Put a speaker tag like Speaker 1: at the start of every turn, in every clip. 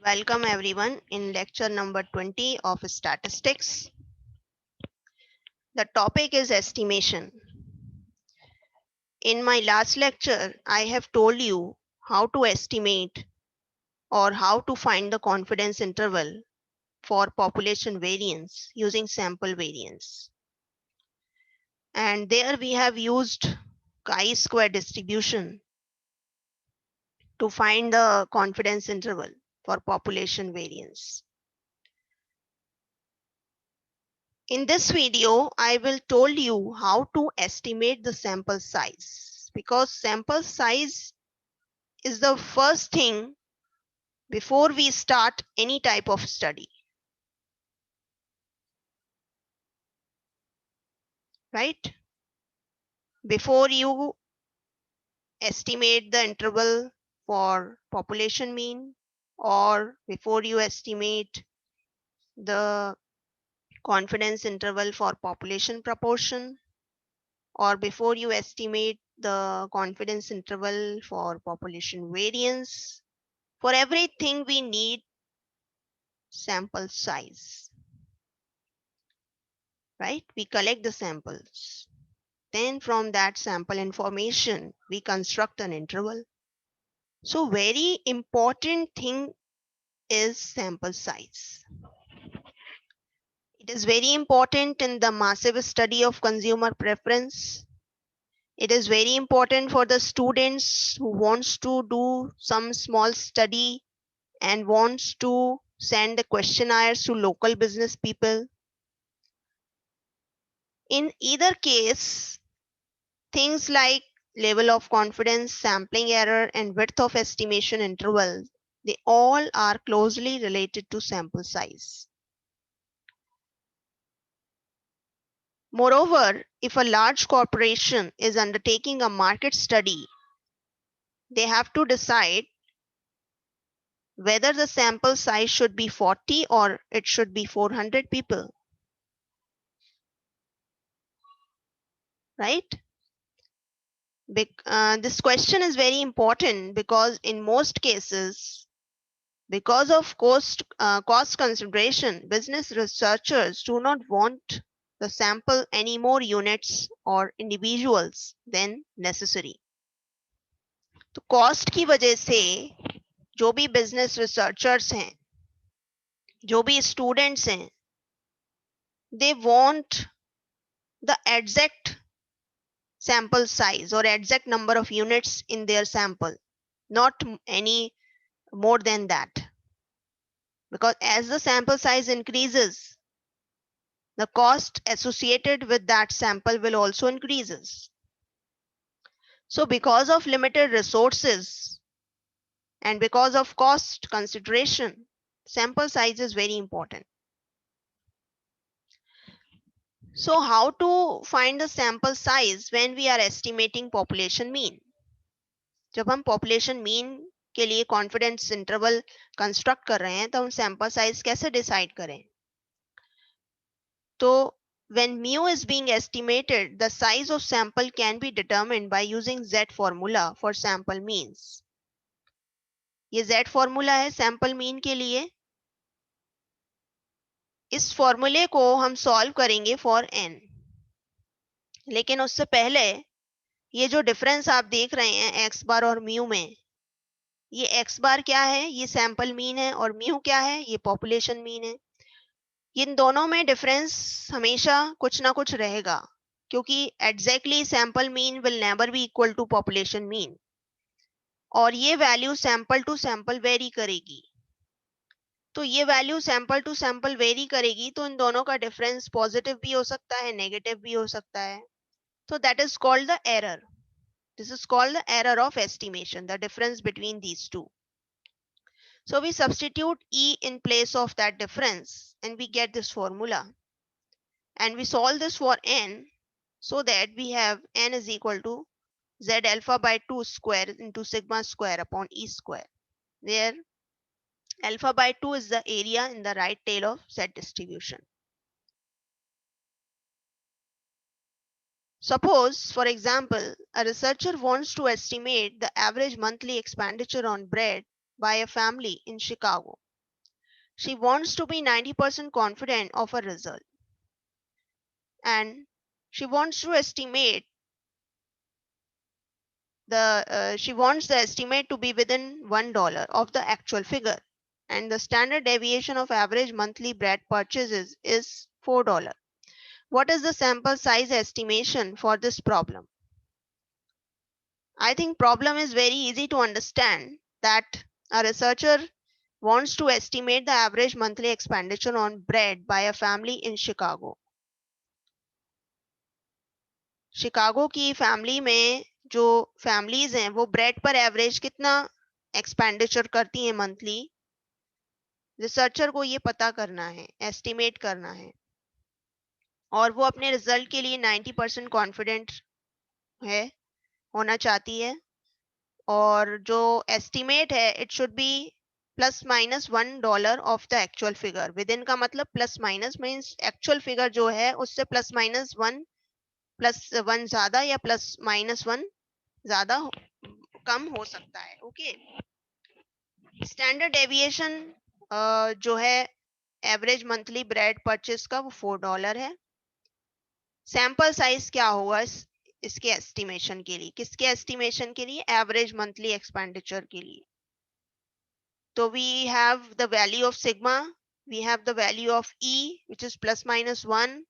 Speaker 1: Welcome everyone in lecture number 20 of statistics. The topic is estimation. In my last lecture, I have told you how to estimate or how to find the confidence interval for population variance using sample variance. And there we have used chi-square distribution to find the confidence interval for population variance. In this video, I will told you how to estimate the sample size because sample size is the first thing before we start any type of study, right? Before you estimate the interval for population mean or before you estimate the confidence interval for population proportion or before you estimate the confidence interval for population variance. For everything, we need sample size, right? We collect the samples. Then from that sample information, we construct an interval. So very important thing is sample size. It is very important in the massive study of consumer preference. It is very important for the students who wants to do some small study and wants to send the questionnaires to local business people. In either case, things like level of confidence, sampling error, and width of estimation interval, they all are closely related to sample size. Moreover, if a large corporation is undertaking a market study, they have to decide whether the sample size should be 40 or it should be 400 people, right? This question is very important because in most cases, because of cost consideration, business researchers do not want the sample any more units or individuals than necessary. तो cost की वजह से जो भी business researchers हैं, जो भी students हैं, they want the exact sample size or exact number of units in their sample, not any more than that. Because as the sample size increases, the cost associated with that sample will also increases. So because of limited resources and because of cost consideration, sample size is very important. So how to find the sample size when we are estimating population mean? जब हम population mean के लिए confidence interval construct कर रहे हैं तो हम sample size कैसे decide करें? तो when mu is being estimated, the size of sample can be determined by using Z formula for sample means. ये Z formula है sample mean के लिए. इस फॉर्मूले को हम सॉल्व करेंगे फॉर n. लेकिन उससे पहले ये जो डिफरेंस आप देख रहे हैं x बार और म्यू में, ये x बार क्या है? ये सैंपल मीन है और म्यू क्या है? ये पॉपुलेशन मीन है. इन दोनों में डिफरेंस हमेशा कुछ ना कुछ रहेगा क्योंकि exactly sample mean will never be equal to population mean और ये value sample to sample vary करेगी. तो ये value sample to sample vary करेगी तो इन दोनों का डिफरेंस पॉजिटिव भी हो सकता है, नेगेटिव भी हो सकता है. So that is called the error. This is called the error of estimation, the difference between these two. So we substitute E in place of that difference and we get this formula. And we solve this for n so that we have n is equal to Z alpha by 2 square into sigma square upon E square, where alpha by 2 is the area in the right tail of Z distribution. Suppose, for example, a researcher wants to estimate the average monthly expenditure on bread by a family in Chicago. She wants to be 90% confident of a result, and she wants to estimate she wants the estimate to be within $1 of the actual figure, and the standard deviation of average monthly bread purchases is $4. What is the sample size estimation for this problem? I think problem is very easy to understand, that a researcher wants to estimate the average monthly expenditure on bread by a family in Chicago. Chicago की family में जो families हैं वो bread पर average कितना expenditure करती हैं monthly, researcher को ये पता करना है, एस्टिमेट करना है, और वो अपने रिजल्ट के लिए 90% कॉन्फिडेंट है, होना चाहती है, और जो एस्टिमेट है it should be plus minus $1 of the actual figure. With in का मतलब plus minus means actual figure जो है उससे प्लस माइनस वन ज्यादा या प्लस माइनस वन ज्यादा कम हो सकता है। ओके, स्टैंडर्ड डेविएशन जो है एवरेज मंथली ब्रेड परचेस का वो $4 है। सैंपल साइज क्या होगा इसके एस्टिमेशन के लिए, किसके एस्टिमेशन के लिए, एवरेज मंथली एक्सपेंडिचर के लिए। तो we have the value of sigma, we have the value of E which is plus minus 1,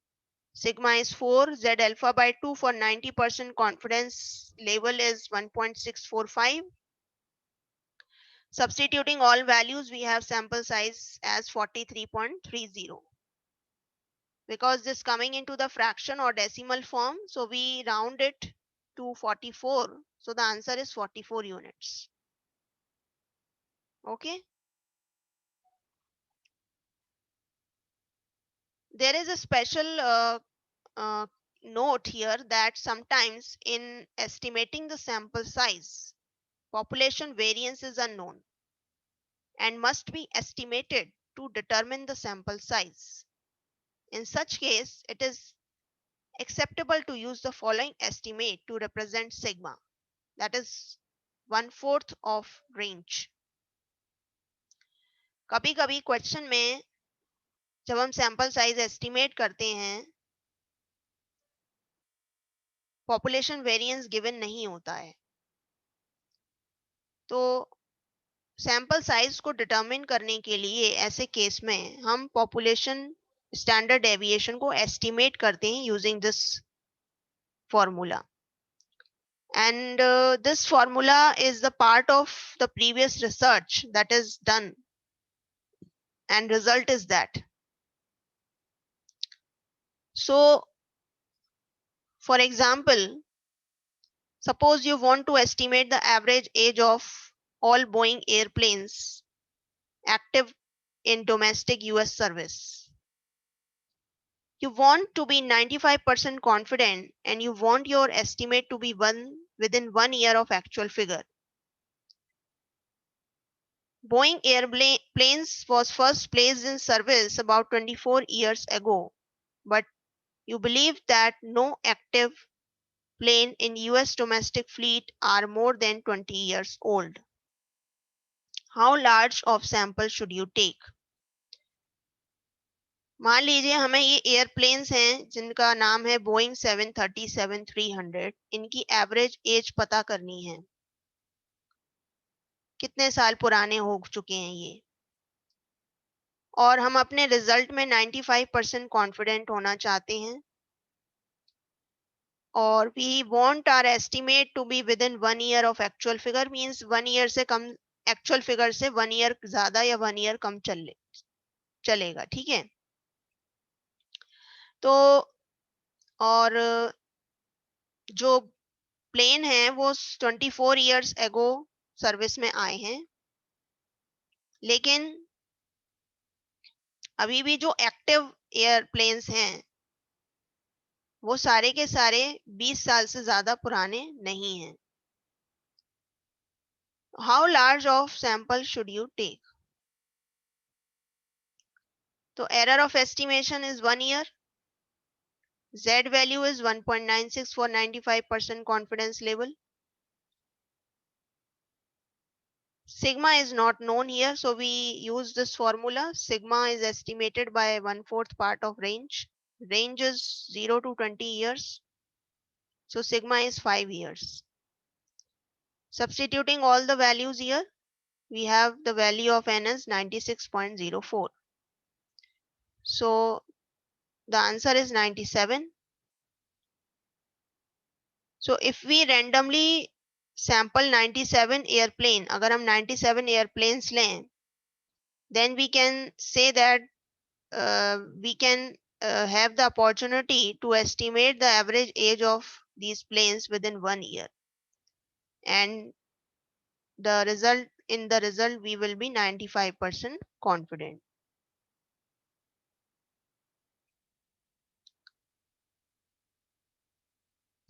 Speaker 1: sigma is 4, Z alpha by 2 for 90% confidence level is 1.645. Substituting all values, we have sample size as 43.30. Because this coming into the fraction or decimal form, so we round it to 44. So the answer is 44 units. Okay. There is a special note here that sometimes in estimating the sample size, population variance is unknown and must be estimated to determine the sample size. In such case, it is acceptable to use the following estimate to represent sigma, that is 1/4 of range. कभी कभी question में जब हम sample size estimate करते हैं population variance given नहीं होता है, तो सैंपल साइज को डिटरमिन करने के लिए ऐसे केस में हम पॉपुलेशन स्टैंडर्ड डेविएशन को एस्टिमेट करते हैं using this formula, and this formula is the part of the previous research that is done, and result is that. So for example, suppose you want to estimate the average age of all Boeing airplanes active in domestic US service. You want to be 95% confident and you want your estimate to be within 1 year of actual figure. Boeing airplanes was first placed in service about 24 years ago, but you believe that no active plane in US domestic fleet are more than 20 years old. How large of sample should you take? मान लीजिए हमें ये airplanes हैं जिनका नाम है Boeing 737-300, इनकी average age पता करनी है, कितने साल पुराने हो चुके हैं ये, और हम अपने रिजल्ट में 95% कॉन्फिडेंट होना चाहते हैं, और we want our estimate to be within 1 year of actual figure, means 1 year से कम, एक्चुअल फिगर से 1 ईयर ज्यादा या 1 ईयर कम चलेगा, ठीक है। तो और जो प्लेन है वो 24 इयर्स एगो सर्विस में आए हैं, लेकिन अभी भी जो एक्टिव एयरप्लेन्स हैं वो सारे के सारे 20 साल से ज्यादा पुराने नहीं हैं। How large of sample should you take? तो error of estimation is 1 year, Z value is 1.96 for 95% confidence level. Sigma is not known here, so we use this formula. Sigma is estimated by 1/4 part of range. Range is 0 to 20 years, so sigma is 5 years. Substituting all the values here, we have the value of n as 96.04. So the answer is 97. So if we randomly sample 97 airplane, अगर हम 97 airplanes लें, then we can say that we can have the opportunity to estimate the average age of these planes within 1 year, and the result we will be 95% confident.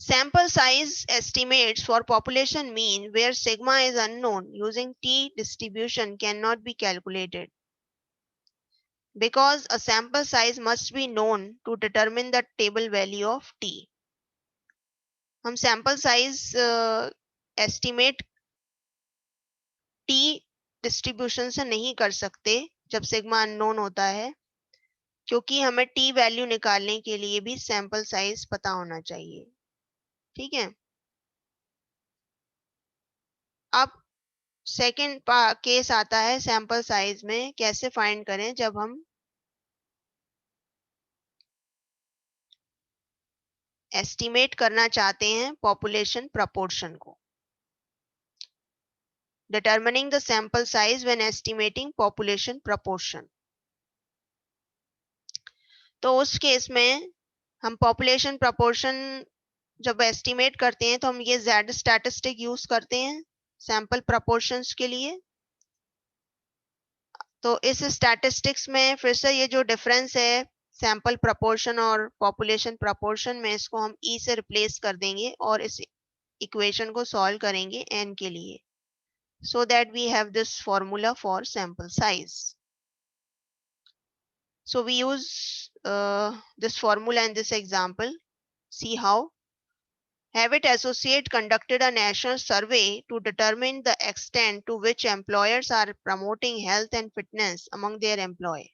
Speaker 1: Sample size estimates for population mean where sigma is unknown using t distribution cannot be calculated because a sample size must be known to determine the table value of t. हम sample size estimate t distribution से नहीं कर सकते जब sigma unknown होता है, क्योंकि हमें t वैल्यू निकालने के लिए भी सैंपल साइज पता होना चाहिए. ठीक है. अब सेकेंड केस आता है सैंपल साइज में कैसे फाइंड करें जब हम एस्टिमेट करना चाहते हैं पॉपुलेशन प्रपोर्शन को. Determining the sample size when estimating population proportion. तो उस केस में हम पॉपुलेशन प्रपोर्शन जब एस्टिमेट करते हैं तो हम ये Z स्टैटिस्टिक यूज करते हैं सैंपल प्रपोर्शंस के लिए. तो इस स्टैटिस्टिक्स में फिर से ये जो डिफरेंस है सैंपल प्रपोर्शन और पॉपुलेशन प्रपोर्शन में, इसको हम E से रिप्लेस कर देंगे और इस इक्वेशन को सॉल्व करेंगे n के लिए, so that we have this formula for sample size. So we use this formula in this example. See how. Habit Associate conducted a national survey to determine the extent to which employers are promoting health and fitness among their employees.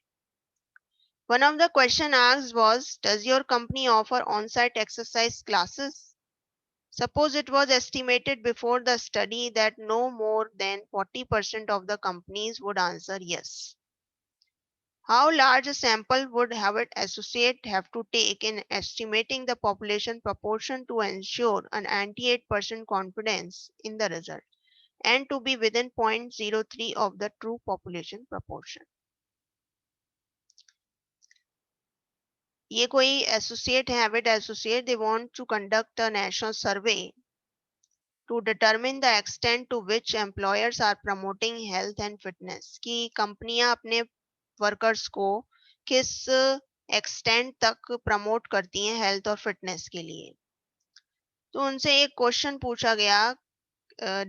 Speaker 1: One of the questions asked was, does your company offer on-site exercise classes? Suppose it was estimated before the study that no more than 40% of the companies would answer yes. How large a sample would Habit Associate have to take in estimating the population proportion to ensure an 98% confidence in the result and to be within 0.03 of the true population proportion? ये कोई associate है, Habit Associate, they want to conduct a national survey to determine the extent to which employers are promoting health and fitness, कि कंपनियां अपने workers को किस extent तक promote करती हैं हेल्थ और फिटनेस के लिए. तो उनसे एक क्वेश्चन पूछा गया,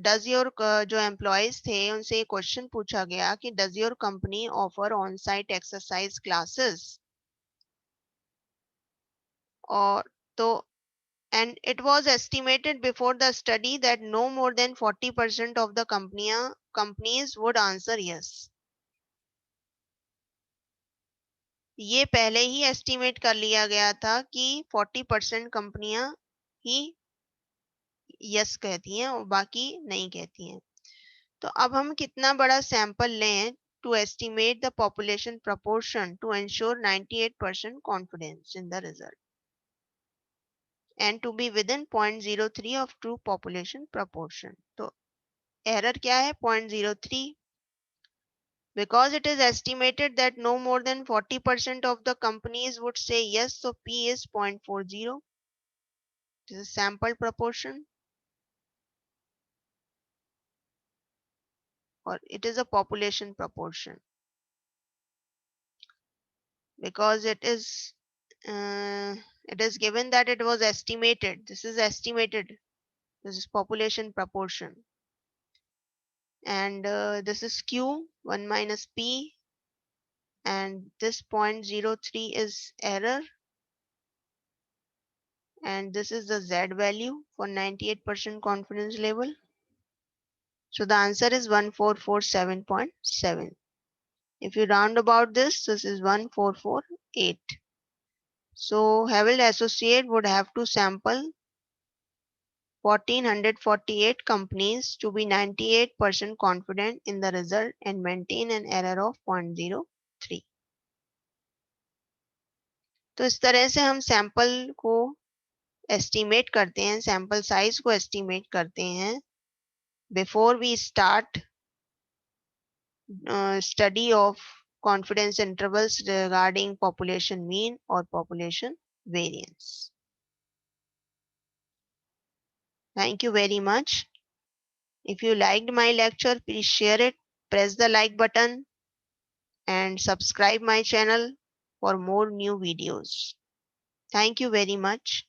Speaker 1: डज योर जो एम्प्लॉयज थे उनसे एक क्वेश्चन पूछा गया कि does your company offer on site exercise classes. और तो and it was estimated before the study that no more than 40% of the companies would answer yes. ये पहले ही एस्टिमेट कर लिया गया था कि 40% कंपनियां ही यस कहती हैं और बाकी नहीं कहती हैं. तो अब हम कितना बड़ा सैंपल लें to estimate the population proportion to ensure 98% confidence in the result and to be within 0.03 of true population proportion. तो एरर क्या है 0.03. Because it is estimated that no more than 40% of the companies would say yes, so P is 0.40. This is sample proportion, or it is a population proportion. Because it is given that it was estimated. This is estimated. This is population proportion. And this is Q, 1 minus P. And this 0.03 is error. And this is the Z value for 98% confidence level. So the answer is 1447.7. If you round about this is 1448. So Havells Associate would have to sample 1448 companies to be 98% confident in the result and maintain an error of 0.03. तो इस तरह से हम sample को estimate करते हैं, sample size को estimate करते हैं before we start study of confidence intervals regarding population mean or population variance. Thank you very much. If you liked my lecture, please share it, press the like button and subscribe my channel for more new videos. Thank you very much.